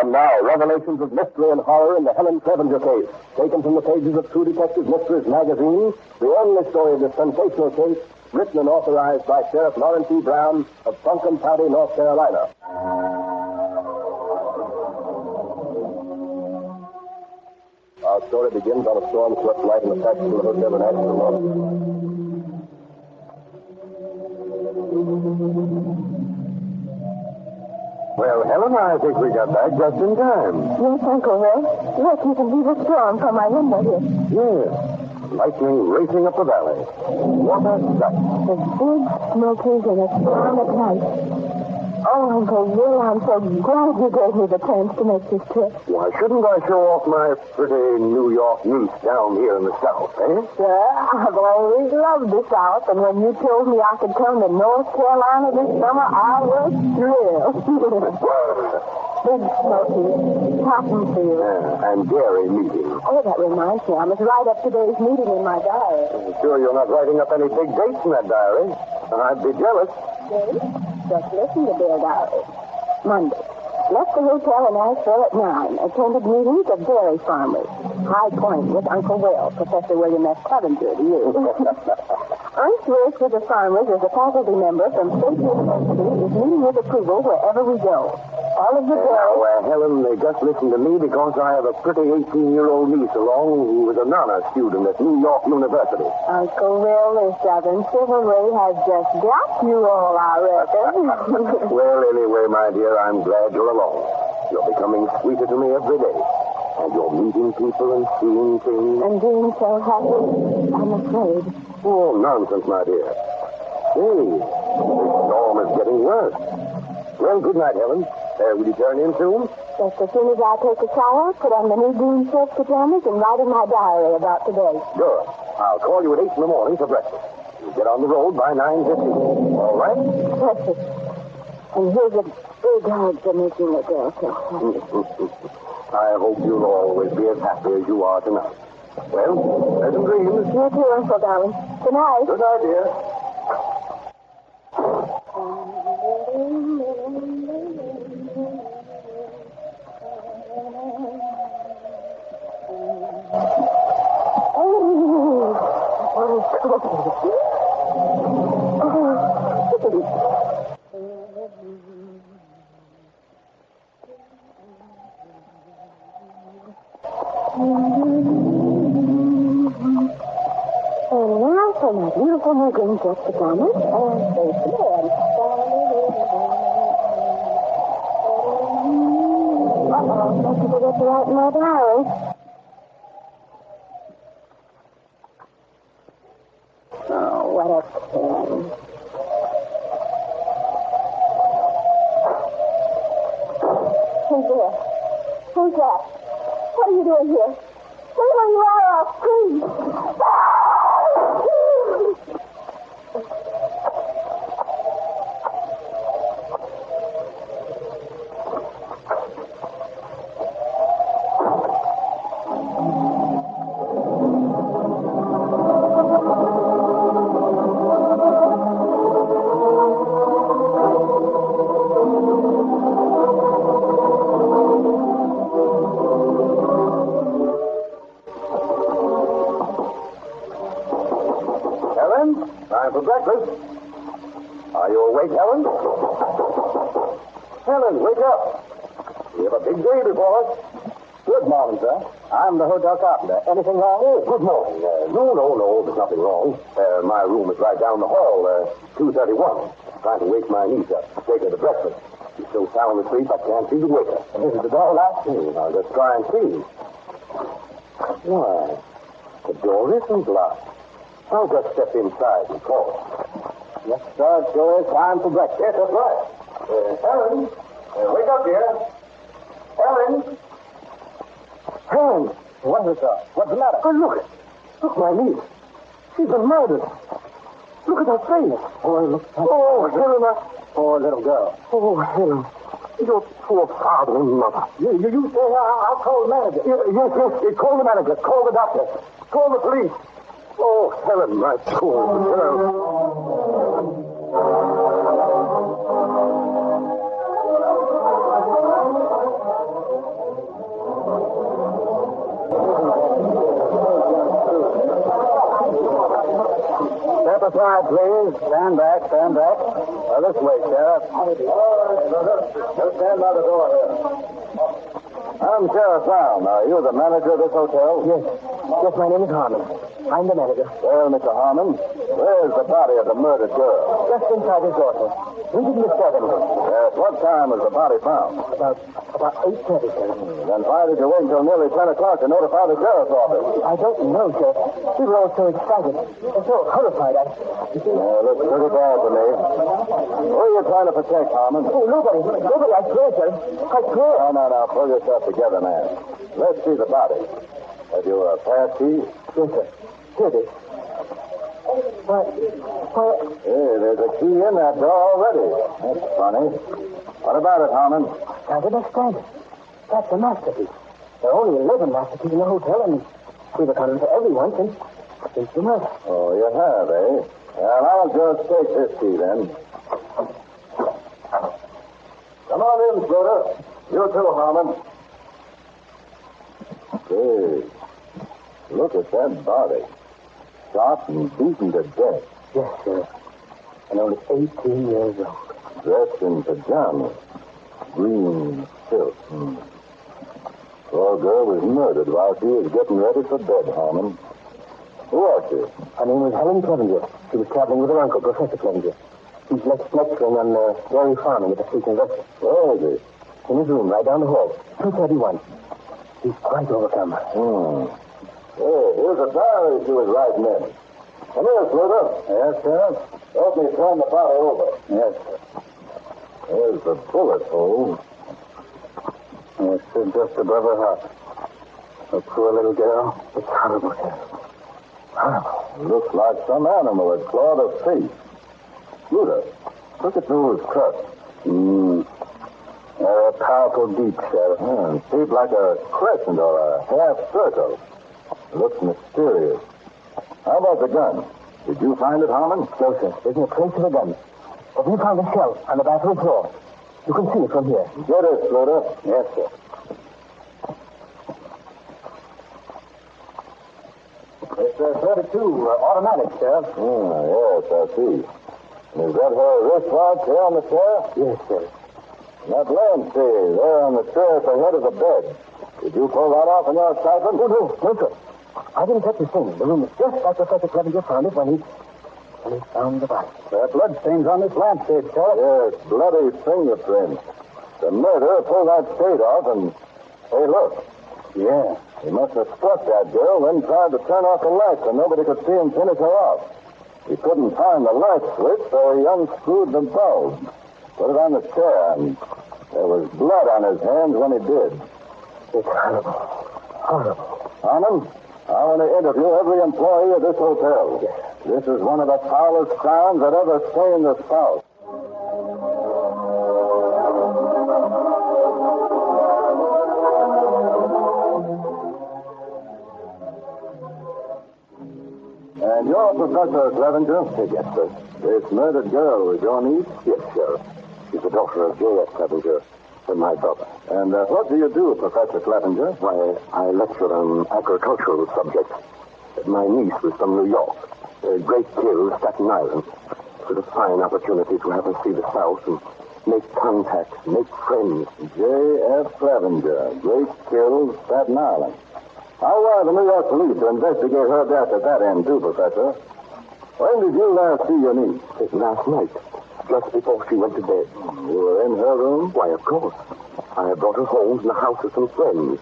And now, revelations of mystery and horror in the Helen Clevenger case. Taken from the pages of True Detective Mysteries magazine, the only story of this sensational case, written and authorized by Sheriff Lawrence E. Brown of Buncombe County, North Carolina. Our story begins on a storm-swept night in the taxi to the hotel in Asheville, North Carolina. Well, Helen, I think we got back just in time. Yes, Uncle Will. Look, you can see the storm from my window here. Yes. Lightning racing up the valley. What a sight. The big smokies and a storm at night. Oh, Uncle Will, I'm so glad you gave me the chance to make this trip. Why shouldn't I show off my pretty New York niece down here in the South, eh? Sure, I've always loved the South, and when you told me I could come to North Carolina this summer, I was thrilled. Big smokies, cotton fields. Yeah, and dairy meeting. Oh, that reminds me, I must write up today's meeting in my diary. Sure you're not writing up any big dates in that diary? I'd be jealous. Dave, just listen to their diary. Monday. Left the hotel in Asheville at 9. Attended meetings of dairy farmers. High Point with Uncle Will, Professor William F. Clevenger to you. Ernst works with the farmers as a faculty member from State University is meeting with approval wherever we go. All of the dairy... Helen, they just listen to me because I have a pretty 18-year-old niece along who is an honor student at New York University. Uncle Will, this Southern chivalry has just got you all, I reckon. Well, anyway, my dear, I'm glad you're along. You're becoming sweeter to me every day. And you're meeting people and seeing things. And being so happy, I'm afraid. Oh, nonsense, my dear. Hey, this storm is getting worse. Well, good night, Helen. Will you turn in soon? Just as soon as I take a shower, put on the new green silk pajamas, and write in my diary about today. Good. I'll call you at 8 in the morning for breakfast. You get on the road by 9:15. All right? Perfect. And here's a big hug for making a girl so happy. I hope you'll always be as happy as you are tonight. Well, pleasant dreams. You too, Uncle Darling. Good night. Good night, dear. And now for my beautiful new green silk pajamas. And stay good. Uh-oh, I forgot to write in my diary. Oh, what a pain. Who's there? Who's that? What are you doing here? Stay where you are, I'll scream. Time for breakfast. Are you awake, Helen? Helen, wake up. We have a big day before us. Good morning, sir. I'm the hotel carpenter. Anything wrong? Oh, good morning. No, there's nothing wrong. My room is right down the hall, 231. Trying to wake my niece up, take her to breakfast. She's so sound asleep I can't see the waker. Is the door locked? I'll just try and see. Why, the door isn't locked. I'll just step inside and call. Yes, sir. It sure is time for breakfast. Yes, that's right. Helen, wake up, dear. Helen. Helen. What is it, sir? What's the matter? Oh, look. Look, my niece. She's been murdered. Look at her face. Oh, Helen. Poor little girl. Oh, Helen. Your poor father and mother. You say I'll call the manager. Yes. Call the manager. Call the doctor. Call the police. Oh, Helen, my poor girl. Step aside, please. Stand back. This way, Sheriff. All right, brother. Just stand by the door here. I'm Sheriff Brown. Are you the manager of this hotel? Yes. Yes, my name is Harmon. I'm the manager. Well, Mr. Harmon, where's the body of the murdered girl? Just inside his daughter. We didn't disturb anything. At what time was the body found? About 8:30, sir. Then why did you wait until nearly 10 o'clock to notify the sheriff's office? I don't know, sir. We were all so excited and so horrified. You see... Looks pretty bad to me. Who are you trying to protect, Harmon? Oh, nobody, I swear, sir. I swear. No. Pull yourself together, man. Let's see the body. Have you a pass key? Yes, sir. Here it is. Why... Hey, there's a key in that door already. That's funny. What about it, Harmon? Can't understand it. That's a masterpiece. There are only 11 masterpieces in the hotel, and we've accounted for everyone since the murder. Oh, you have, eh? Well, I'll just take this key, then. Come on in, Schroeder. You too, Harmon. Hey, look at that body. Shot and beaten to death. Yes, sir. And only 18 years old. Dressed in pajamas. Green silk. Poor girl was murdered while she was getting ready for bed, Harmon. Who was she? Her name was Helen Clevenger. She was traveling with her uncle, Professor Clevenger. He's lecturing on dairy farming at the State University. Where is he? In his room, right down the hall. 231. He's quite overcome. Hey, here's a diary she was writing in. Come here, Schroeder. Yes, Sheriff? Help me turn the body over. Yes, sir. There's the bullet hole. Yes, sir, just above her heart. A poor little girl. It's horrible, sir. Horrible. Looks like some animal had clawed her face. Schroeder, look at those cuts. They're powerful deep, sir. Shaped like a crescent or a half circle. Looks mysterious. How about the gun? Did you find it, Harmon? No, sir. There's no trace of a gun. But we found a shell on the bathroom floor. You can see it from here. Get it, Schroeder. Yes, sir. It's a 32 automatic, Sheriff. Yes, I see. Is that her wristwatch here on the chair? Yes, sir. That lampshade there on the chair at the head of the bed. Did you pull that off in your excitement? No, sir. I didn't touch the thing. The room is just like Professor Clevenger found it when he found the body. There are bloodstains on this lampshade, Sheriff. Yes, bloody fingerprints. The murderer pulled that shade off and... Hey, look. Yeah. He must have struck that girl, then tried to turn off the light so nobody could see him finish her off. He couldn't find the light switch, so he unscrewed the bulb. Put it on the chair, and there was blood on his hands when he did. It's horrible. Horrible. Harmon, I want to interview every employee of this hotel. Yes. This is one of the foulest crimes that ever stained the South. And you're Professor Clevenger? Yes, sir. This murdered girl was your niece? Yes, Sheriff. She's the daughter of J.F. Clevenger, and my brother. And what do you do, Professor Clevenger? Why, I lecture on agricultural subjects. My niece was from New York. Great Kill, Staten Island. It was a fine opportunity to have her see the South and make contacts, make friends. J.F. Clevenger, Great Kill, Staten Island. How were the New York police to investigate her death at that end, too, Professor? When did you last see your niece? Last night, just before she went to bed. You were in her room? Why, of course. I had brought her home from the house of some friends.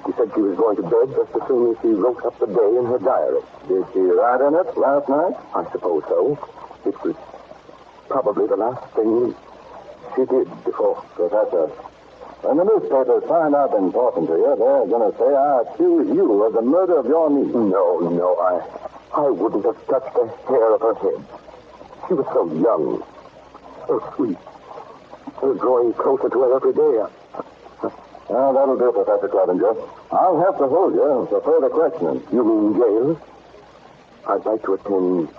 She said she was going to bed just as soon as she wrote up the day in her diary. Did she write in it last night? I suppose so. It was probably the last thing she did before. Professor, when the newspapers find out important to you, they're going to say I accuse you of the murder of your niece. No, I wouldn't have touched a hair of her head. She was so young, so sweet. We're growing closer to her every day. Well, that'll do, Professor Clevenger. I'll have to hold you for further questioning. You mean jail? I'd like to attend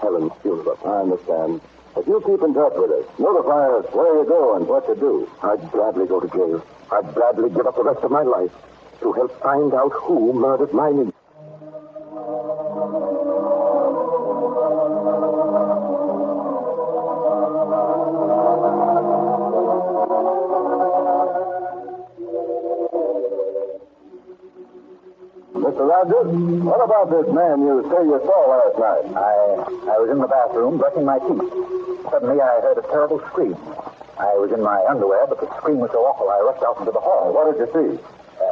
Helen's funeral. I understand. If you keep in touch with us, notify us where you go and what you do. I'd gladly go to jail. I'd gladly give up the rest of my life to help find out who murdered my niece. Rogers, what about this man you say you saw last night? I was in the bathroom brushing my teeth. Suddenly I heard a terrible scream. I was in my underwear, but the scream was so awful I rushed out into the hall. What did you see?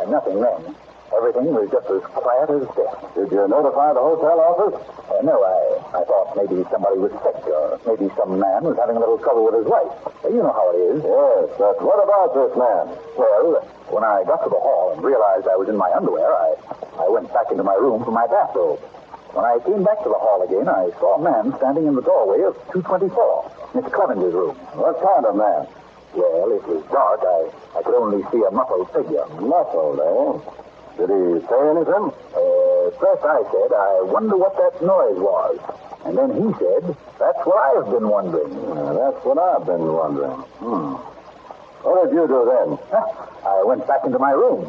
Nothing then. Everything was just as quiet as death. Did you notify the hotel office? No, I thought maybe somebody was sick, or maybe some man was having a little trouble with his wife. You know how it is. Yes, but what about this man? Well, when I got to the hall and realized I was in my underwear, I went back into my room for my bathrobe. When I came back to the hall again, I saw a man standing in the doorway of 224, Miss Clevenger's room. What kind of man? Well, it was dark. I could only see a muffled figure. Muffled, eh? Did he say anything? First I said, I wonder what that noise was. And then he said, that's what I've been wondering. That's what I've been wondering. What did you do then? I went back into my room.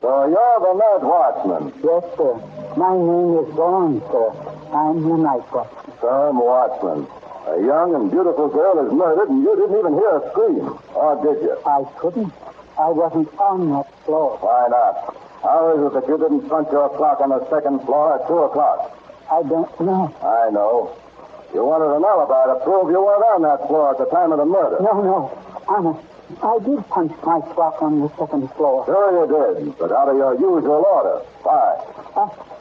So you're the night watchman? Yes, sir. My name is Vaughn, sir. I'm the night watchman. Some watchman. A young and beautiful girl is murdered, and you didn't even hear a scream. Or did you? I couldn't. I wasn't on that floor. Why not? How is it that you didn't punch your clock on the second floor at 2 o'clock? I don't know. I know. You wanted an alibi to prove you weren't on that floor at the time of the murder. No. Honest. I did punch my clock on the second floor. Sure you did, but out of your usual order. Why?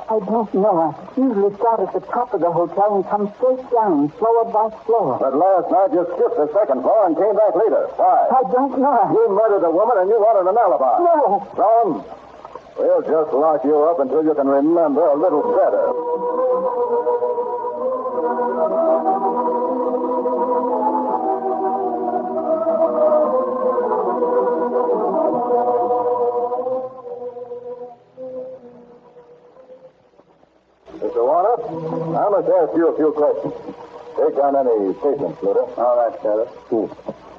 I don't know. I usually start at the top of the hotel and come straight down, floor by floor. But last night you skipped the second floor and came back later. Why? I don't know. You murdered a woman and you wanted an alibi. No. John, we'll just lock you up until you can remember a little better. Mr. Warner, I must ask you a few questions. Take down any statements, Luda. All right, Sheriff.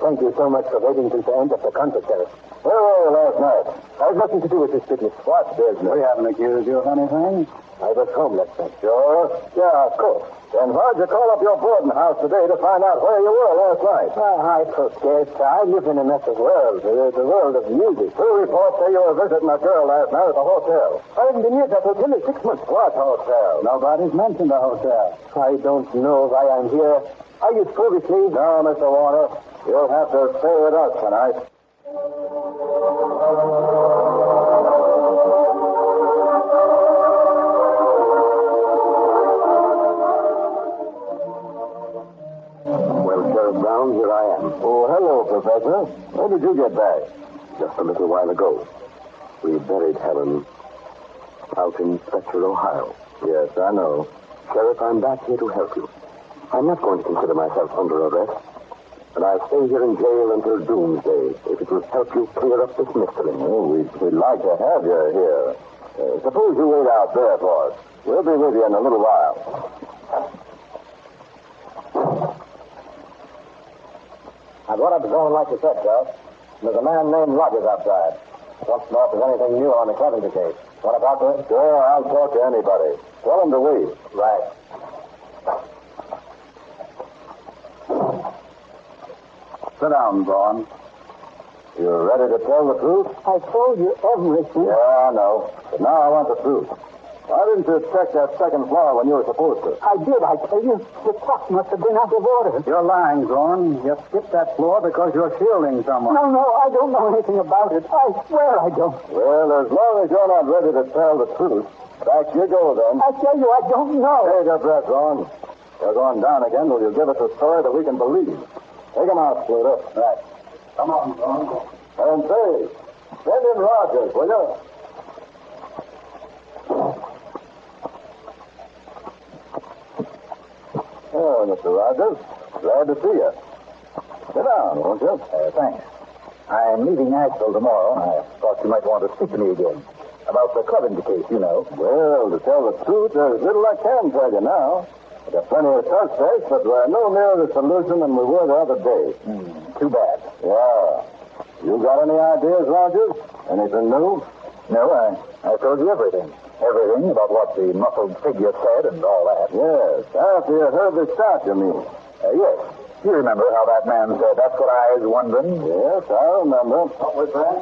Thank you so much for waiting till the end of the concert, Sheriff. Where were you last night? I have nothing to do with this business. What business? We haven't accused you of anything. I was home last night. Sure? Yeah, of course. Then why'd you call up your boarding house today to find out where you were last night? I forget. I live in another world, the world of music. Two reports say you were visiting a girl last night at the hotel. I haven't been near that hotel in 6 months. What hotel? Nobody's mentioned the hotel. I don't know why I'm here. Are you through with me? No, Mr. Warner. You'll have to stay with us tonight. Brown, here I am. Oh, hello, Professor. When did you get back? Just a little while ago. We buried Helen out in Fletcher, Ohio. Yes, I know. Sheriff, I'm back here to help you. I'm not going to consider myself under arrest, but I'll stay here in jail until doomsday if it will help you clear up this mystery. Oh, we'd like to have you here. Suppose you wait out there for us. We'll be with you in a little while. I've got up the zone like you said, Sheriff. There's a man named Rogers outside. Wants to know if there's anything new on the Clevenger case. Want to talk to him? Sure, I'll talk to anybody. Tell him to wait. Right. Sit down, Vaughn. You ready to tell the truth? I told you everything. Yeah, I know. But now I want the truth. Why didn't you check that second floor when you were supposed to? I did, I tell you. The clock must have been out of order. You're lying, Vaughn. You skipped that floor because you're shielding someone. No, I don't know anything about it. I swear I don't. Well, as long as you're not ready to tell the truth, back you go then. I tell you, I don't know. Take your breath, Vaughn. You're going down again till you give us a story that we can believe. Take him out, Sluter. Right. Come on, Vaughn. And say, send in Rogers, will you? Oh, Mr. Rogers. Glad to see you. Sit down, won't you? Thanks. I'm leaving Nashville tomorrow. I thought you might want to speak to me again. About the Clevenger case, you know. Well, to tell the truth, there's little I can tell you now. There are plenty of suspects, but we're no nearer the solution than we were the other day. Too bad. Yeah. You got any ideas, Rogers? Anything new? No, I told you everything. Everything about what the muffled figure said and all that. Yes. After you heard the shot, you mean? Yes. You remember how that man said, that's what I was wondering? Yes, I remember. What was that?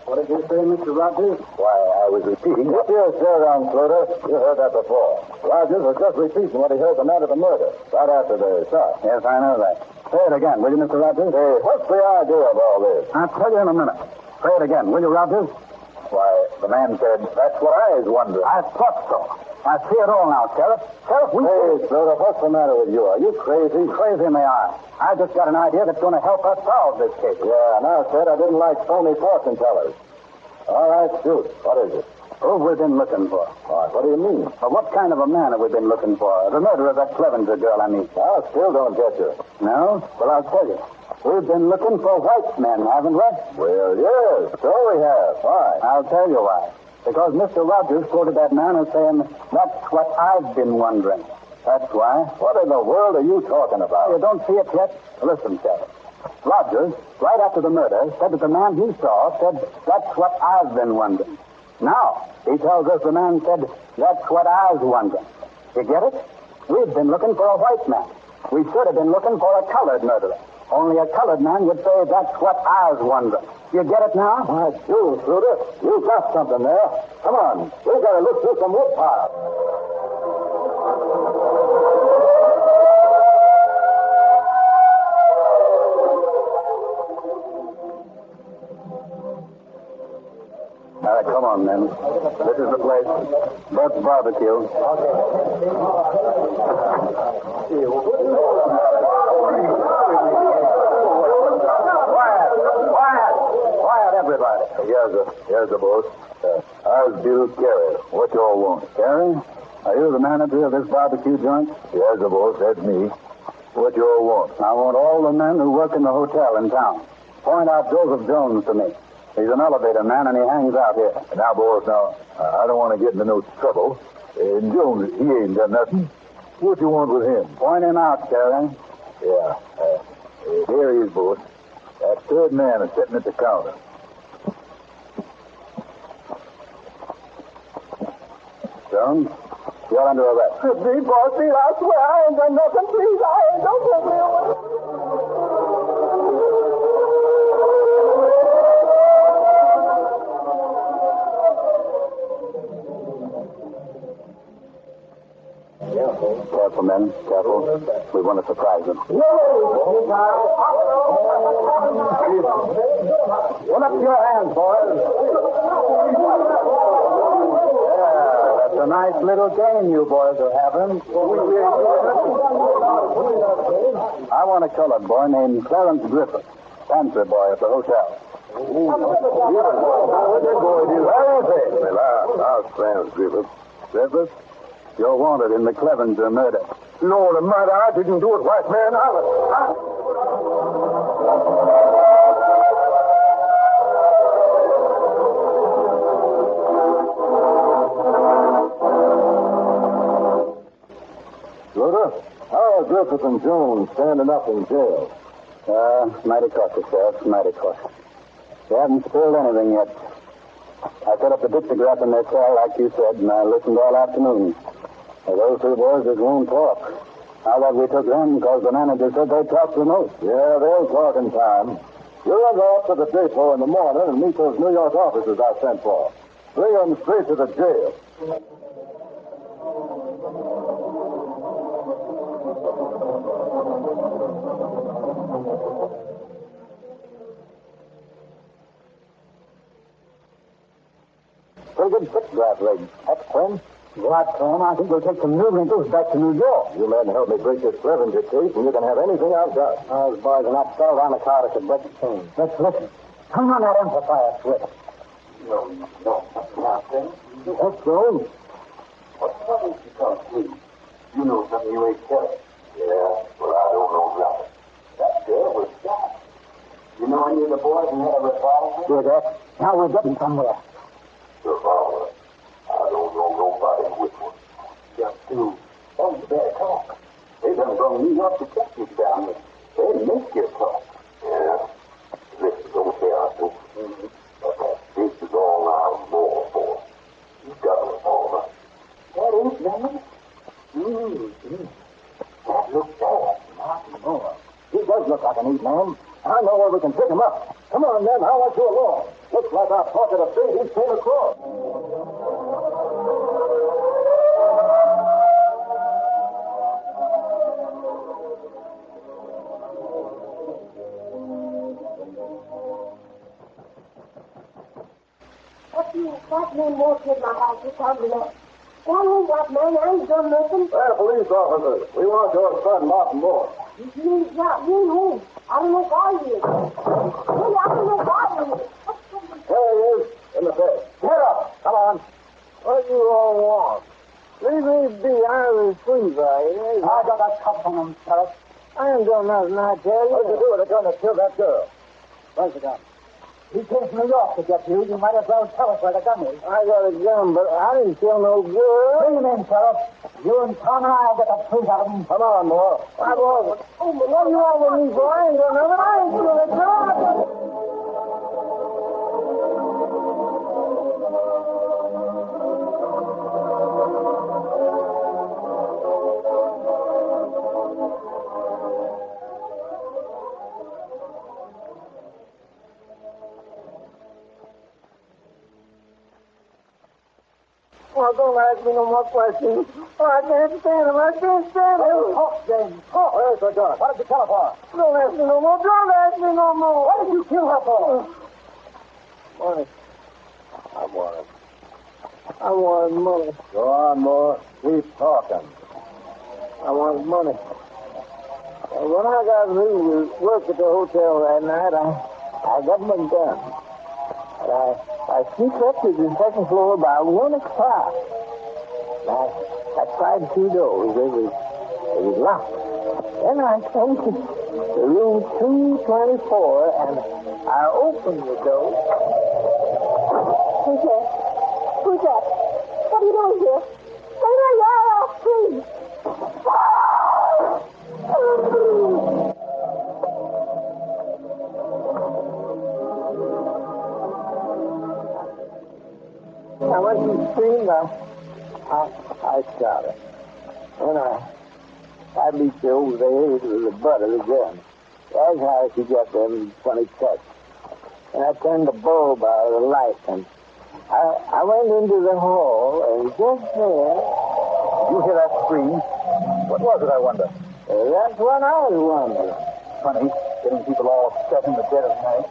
What did you say, Mr. Rogers? Why, I was repeating Put your chair down, Sluter. You heard that before. Rogers was just repeating what he heard the night of the murder, right after the shot. Yes, I know that. Say it again, will you, Mr. Rogers? Hey, what's the idea of all this? I'll tell you in a minute. Say it again, will you, Rogers? Why, the man said, that's what I was wondering. I thought so. I see it all now, Sheriff. Sheriff, we... Hey, Sluter, what's the matter with you? Are you crazy? Crazy may I. I just got an idea that's going to help us solve this case. Yeah, now, Ted, I didn't like phony fortune tellers. All right, shoot. What is it? Who have we been looking for? All right, what do you mean? Well, what kind of a man have we been looking for? The murder of that Clevenger girl, I mean. I still don't get you. No? Well, I'll tell you. We've been looking for white men, haven't we? Well, yes, so we have. Why? I'll tell you why. Because Mr. Rogers quoted that man as saying, that's what I've been wondering. That's why. What in the world are you talking about? You don't see it yet? Listen, Sheriff. Rogers, right after the murder, said that the man he saw said, that's what I've been wondering. Now, he tells us the man said, that's what I was wondering. You get it? We've been looking for a white man. We should have been looking for a colored murderer. Only a colored man would say, that's what I was wondering. You get it now? My jewels, Sluter. You got something there. Come on. We've got to look through some wood piles. All right, come on, men. This is the place. Burt's Barbecue. Quiet, everybody. Here's the boss. How's Bill Carey? What y'all want? Carey, are you the manager of this barbecue joint? Yes, the boss. That's me. What y'all want? I want all the men who work in the hotel in town. Point out Joseph Jones to me. He's an elevator man, and he hangs out here. Now, boss, I don't want to get into no trouble. Jones, he ain't done nothing. What you want with him? Point him out, Carey. Yeah. There he is, boss. That third man is sitting at the counter. Jones, you're under arrest. Me, bossy, I swear I ain't done nothing. Please, I ain't. Don't take me away. Careful, men. Careful. We want to surprise them. Put up your hands, boys. Yeah, that's a nice little game you boys are having. I want a colored boy named Clarence Griffith, pantry boy at the hotel. How's Clarence Griffith? Griffith, you're wanted in the Clevenger murder. No, the murder. I didn't do it, white man. Sluter, how are Griffith and Jones standing up in jail? Mighty cautious, Sheriff. Mighty cautious. They haven't spilled anything yet. I set up the dictograph in their cell, like you said, and I listened all afternoon. Those two boys just won't talk. How about we took them because the manager said they'd talk the most? Yeah, they'll talk in time. You'll go up to the depot in the morning and meet those New York officers I sent for. Bring them straight to the jail. Pretty good dictograph rig. That's Quinn. Glad, Tom. I think we'll take some new wrinkles back to New York. You men help me break this Clevenger case, and you can have anything I've got. Those boys are not spelled on the card at the break the chain. Let's listen. Turn on that amplifier switch. No. That's Jones. What is you talk, please? You know something you ain't telling. Yeah, well, I don't know nothing. That girl was shot. You know any of the boys who had a revolver? Hear that? Now we're getting somewhere. Revolver? I don't know nobody with one. Just two. Oh, you better talk. They done brought New York detectives down here. They make you talk. Yeah. Listen, don't say I do. But this is all I'm more for. man. I know where we can pick him up. Come on, then. I want you along. Looks like our pocket of babies came across. That man won't take my house this time tonight. That ain't that man. I ain't done nothing. They're police officers. We want your son, Martin Moore. He's not me. I don't know why he is. Really, I don't know why he is. There he is, in the bed. Get up. Come on. What do you all want? Leave me be. I was asleep, I got a cup on him, Sheriff. I ain't done nothing, I tell you. What'd you do with a gun that killed that girl? Where's the gun? He came from New York to get you. You might as well tell us where the gun is. I got a gun, but I didn't kill no girl. Bring him in, Sheriff. You and Tom and I will get the truth out of him. Come on, Moore. I wasn't. Oh, but what do you want with me for? I ain't done nothing. I ain't killed a girl. Oh, don't ask me no more questions. Oh, I can't stand him. I can't stand him. Talk, James. Talk. Where's the gun? What did you tell her for? Don't ask me no more. Don't ask me no more. What did you kill her for? Money. I wanted money. Go on, Moore. Keep talking. I wanted money. When I got through with work at the hotel that night, I got my gun. And I sneaked up to the second floor by 1 o'clock. I tried 2 doors. They was locked. Then I came to the room 224, and I opened the door. Who's that? Who's that? What are you doing here? Stay where you are, please. And when she screamed, I shot her. And I beat her over the head with the butt of the gun. That's how she got them funny cuts. And I turned the bulb out of the light, and I went into the hall, and just then... You hear that scream? What was it, I wonder? That's what I was wondering. Funny, getting people all upset in the dead of night.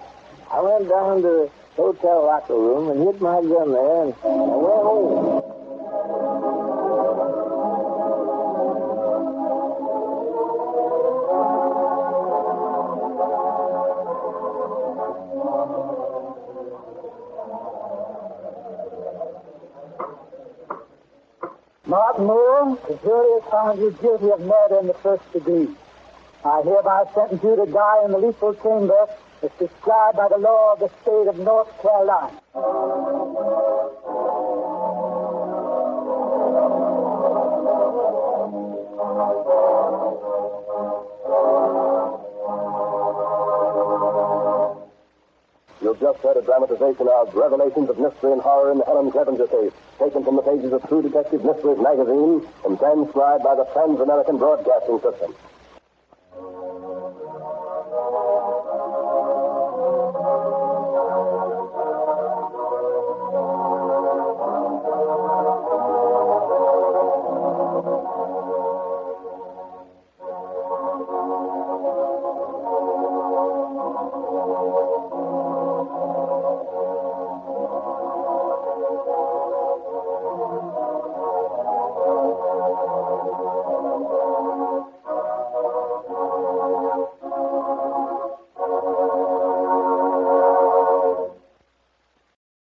I went down to the hotel locker room and hid my gun there, and I went home. Martin Moore, the jury has found you guilty of murder in the first degree. I hereby sentence you to die in the lethal chamber as prescribed by the law of the state of North Carolina. You've just heard a dramatization of Revelations of Mystery and Horror in the Helen Clevenger case, taken from the pages of True Detective Mysteries magazine and transcribed by the Trans-American Broadcasting System.